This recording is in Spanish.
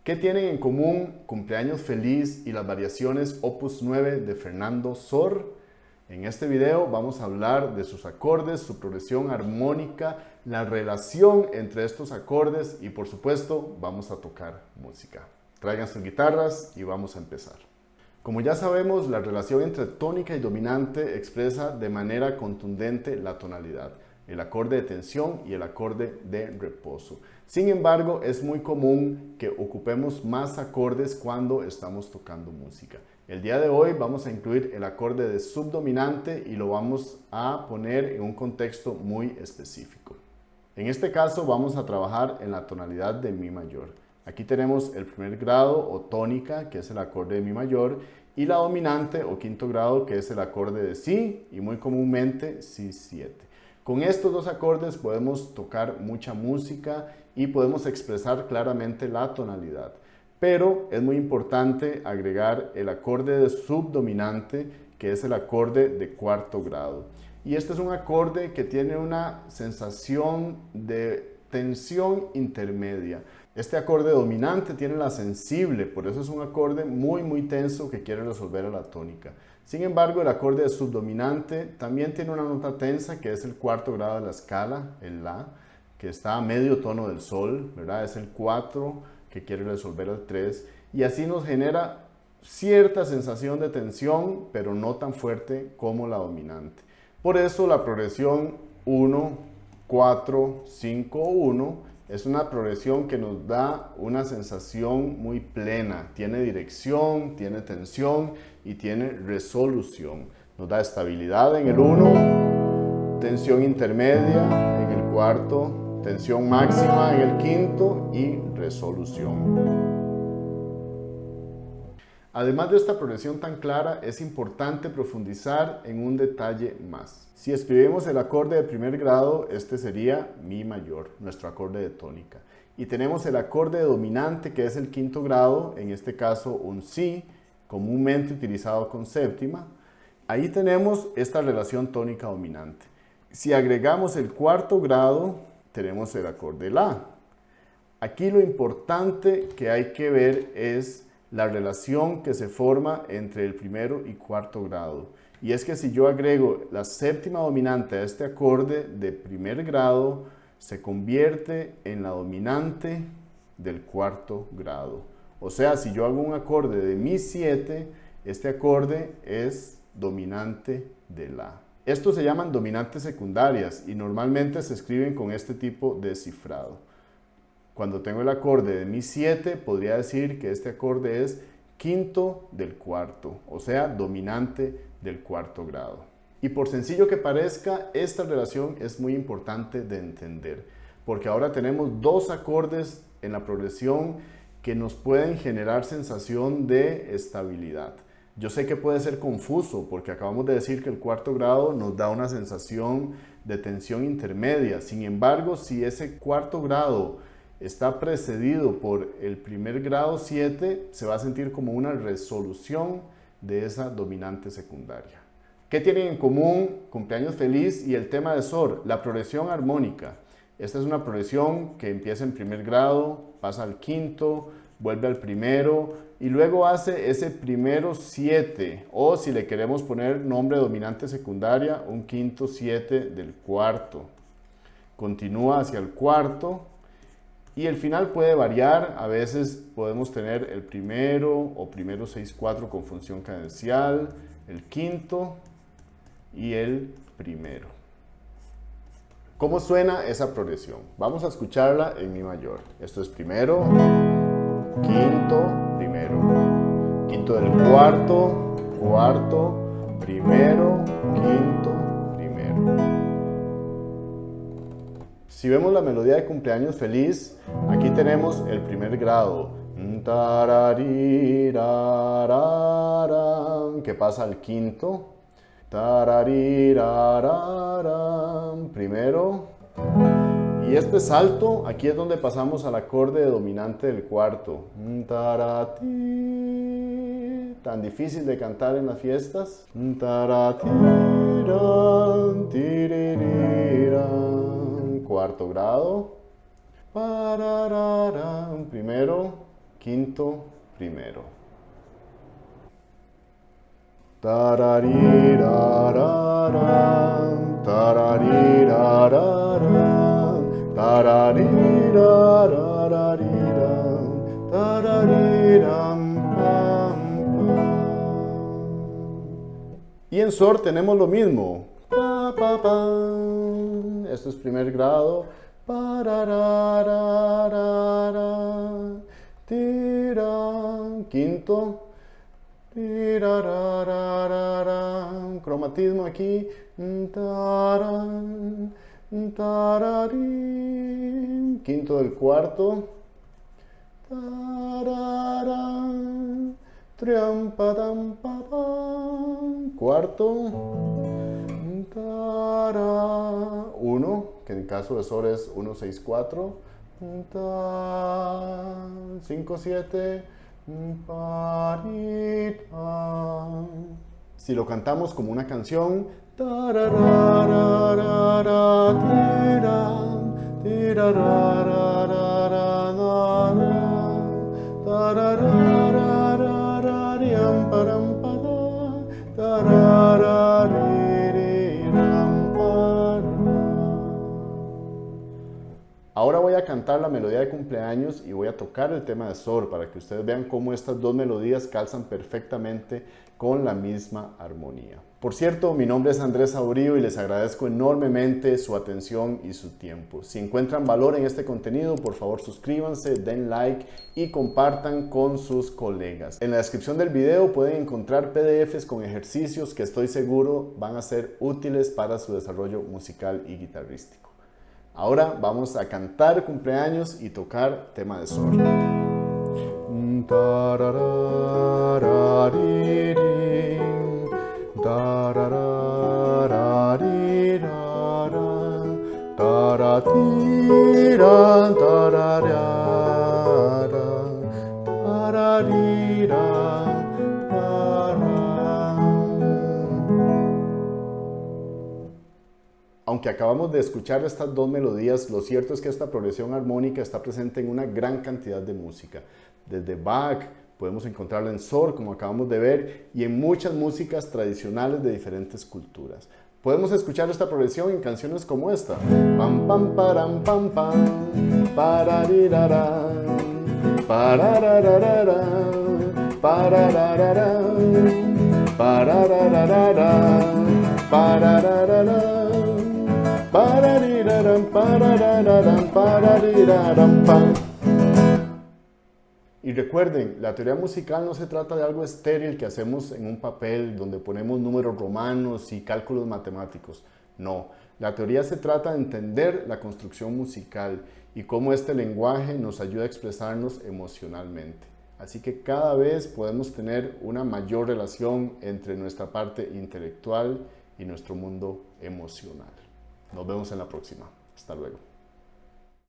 ¿Qué tienen en común Cumpleaños Feliz y las variaciones Opus 9 de Fernando Sor? En este video vamos a hablar de sus acordes, su progresión armónica, la relación entre estos acordes y por supuesto vamos a tocar música. Traigan sus guitarras y vamos a empezar. Como ya sabemos, la relación entre tónica y dominante expresa de manera contundente la tonalidad, el acorde de tensión y el acorde de reposo. Sin embargo, es muy común que ocupemos más acordes cuando estamos tocando música. El día de hoy vamos a incluir el acorde de subdominante y lo vamos a poner en un contexto muy específico. En este caso vamos a trabajar en la tonalidad de Mi mayor. Aquí tenemos el primer grado o tónica, que es el acorde de Mi mayor, y la dominante o quinto grado, que es el acorde de Si y muy comúnmente Si7. Con estos dos acordes podemos tocar mucha música y podemos expresar claramente la tonalidad. Pero es muy importante agregar el acorde de subdominante, que es el acorde de cuarto grado. Y este es un acorde que tiene una sensación de tensión intermedia. Este acorde dominante tiene la sensible, por eso es un acorde muy tenso que quiere resolver a la tónica. Sin embargo, el acorde de subdominante también tiene una nota tensa, que es el cuarto grado de la escala, el La, que está a medio tono del sol, ¿verdad? Es el 4 que quiere resolver al 3, y así nos genera cierta sensación de tensión, pero no tan fuerte como la dominante. Por eso la progresión 1, 4, 5, 1 es una progresión que nos da una sensación muy plena. Tiene dirección, tiene tensión y tiene resolución. Nos da estabilidad en el 1, tensión intermedia en el cuarto, tensión máxima en el quinto y resolución. Además de esta progresión tan clara, es importante profundizar en un detalle más. Si escribimos el acorde de primer grado, este sería Mi mayor, nuestro acorde de tónica. Y tenemos el acorde dominante, que es el quinto grado, en este caso un Si, comúnmente utilizado con séptima. Ahí tenemos esta relación tónica dominante. Si agregamos el cuarto grado, tenemos el acorde La. Aquí lo importante que hay que ver es la relación que se forma entre el primero y cuarto grado. Y es que si yo agrego la séptima dominante a este acorde de primer grado, se convierte en la dominante del cuarto grado. O sea, si yo hago un acorde de Mi 7, este acorde es dominante de La. Estos se llaman dominantes secundarias y normalmente se escriben con este tipo de cifrado. Cuando tengo el acorde de Mi 7, podría decir que este acorde es quinto del cuarto, o sea, dominante del cuarto grado. Y por sencillo que parezca, esta relación es muy importante de entender, porque ahora tenemos dos acordes en la progresión que nos pueden generar sensación de estabilidad. Yo sé que puede ser confuso, porque acabamos de decir que el cuarto grado nos da una sensación de tensión intermedia. Sin embargo, si ese cuarto grado está precedido por el primer grado 7, se va a sentir como una resolución de esa dominante secundaria. ¿Qué tienen en común Cumpleaños Feliz y el tema de Sor? La progresión armónica. Esta es una progresión que empieza en primer grado, pasa al quinto, vuelve al primero y luego hace ese primero 7, o si le queremos poner nombre dominante secundaria, un quinto 7 del cuarto. Continúa hacia el cuarto. Y el final puede variar, a veces podemos tener el primero o primero 6-4 con función cadencial, el quinto y el primero. ¿Cómo suena esa progresión? Vamos a escucharla en Mi mayor. Esto es primero, quinto, primero. Quinto del cuarto, cuarto, primero, quinto, primero. Si vemos la melodía de Cumpleaños Feliz, aquí tenemos el primer grado, que pasa al quinto, primero, y este salto, aquí es donde pasamos al acorde dominante del cuarto, tan difícil de cantar en las fiestas, cuarto grado, primero, quinto, primero. Tararirararam, tararirararam, tararirararariram, tarariram, pam, pam. Y en sol tenemos lo mismo. Pa, pa, pa. Esto es primer grado. Pararararara, tiran, quinto. Cromatismo aquí. Quinto del cuarto. Cuarto. Uno, que en caso de sol es 1, 6, 4. 5, 7. Si lo cantamos como una canción, ahora voy a cantar la melodía de cumpleaños y voy a tocar el tema de sol para que ustedes vean cómo estas dos melodías calzan perfectamente con la misma armonía. Por cierto, mi nombre es Andrés Aurío y les agradezco enormemente su atención y su tiempo. Si encuentran valor en este contenido, por favor suscríbanse, den like y compartan con sus colegas. En la descripción del video pueden encontrar PDFs con ejercicios que estoy seguro van a ser útiles para su desarrollo musical y guitarrístico. Ahora vamos a cantar cumpleaños y tocar tema de sol. Aunque acabamos de escuchar estas dos melodías, lo cierto es que esta progresión armónica está presente en una gran cantidad de música. Desde Bach, podemos encontrarla en sol, como acabamos de ver, y en muchas músicas tradicionales de diferentes culturas. Podemos escuchar esta progresión en canciones como esta. Pam, pam, param, pam, pam, parariraram, parararararam, parararararam, parararararam, parararararam. Y recuerden, la teoría musical no se trata de algo estéril que hacemos en un papel donde ponemos números romanos y cálculos matemáticos. No, la teoría se trata de entender la construcción musical y cómo este lenguaje nos ayuda a expresarnos emocionalmente. Así que cada vez podemos tener una mayor relación entre nuestra parte intelectual y nuestro mundo emocional. Nos vemos en la próxima. Hasta luego.